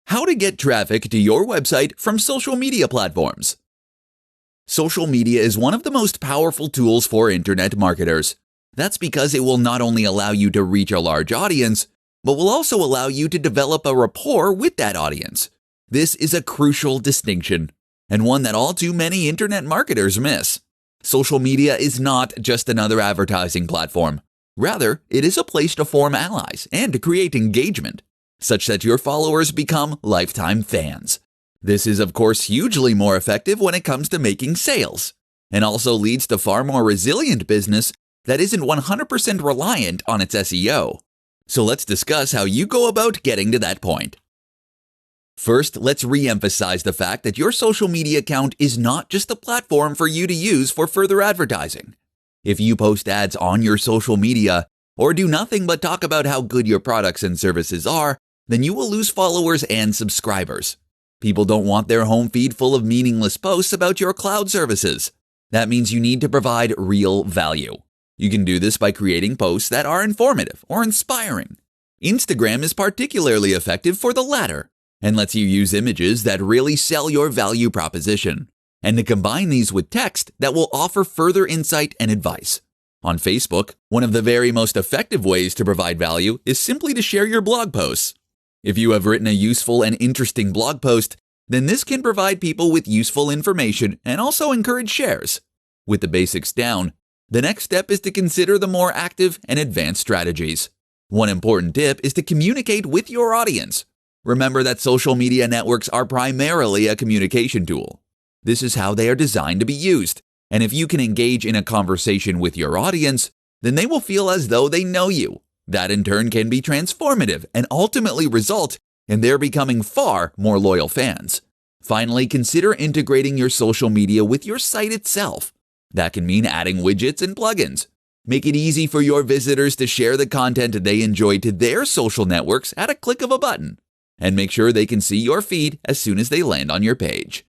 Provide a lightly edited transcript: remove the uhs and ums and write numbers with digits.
How to get traffic to your website from social media platforms. Social media is one of the most powerful tools for internet marketers. That's because it will not only allow you to reach a large audience, but will also allow you to develop a rapport with that audience. This is a crucial distinction, and one that all too many internet marketers miss. Social media is not just another advertising platform. Rather, it is a place to form allies and to create engagement, such that your followers become lifetime fans. This is, of course, hugely more effective when it comes to making sales, and also leads to far more resilient business that isn't 100% reliant on its SEO. So let's discuss how you go about getting to that point. First, let's re-emphasize the fact that your social media account is not just a platform for you to use for further advertising. If you post ads on your social media or do nothing but talk about how good your products and services are, then you will lose followers and subscribers. People don't want their home feed full of meaningless posts about your cloud services. That means you need to provide real value. You can do this by creating posts that are informative or inspiring. Instagram is particularly effective for the latter and lets you use images that really sell your value proposition, and to combine these with text that will offer further insight and advice. On Facebook, one of the very most effective ways to provide value is simply to share your blog posts. If you have written a useful and interesting blog post, then this can provide people with useful information and also encourage shares. With the basics down, the next step is to consider the more active and advanced strategies. One important tip is to communicate with your audience. Remember that social media networks are primarily a communication tool. This is how they are designed to be used, and if you can engage in a conversation with your audience, then they will feel as though they know you. That in turn can be transformative and ultimately result in their becoming far more loyal fans. Finally, consider integrating your social media with your site itself. That can mean adding widgets and plugins. Make it easy for your visitors to share the content they enjoy to their social networks at a click of a button. And make sure they can see your feed as soon as they land on your page.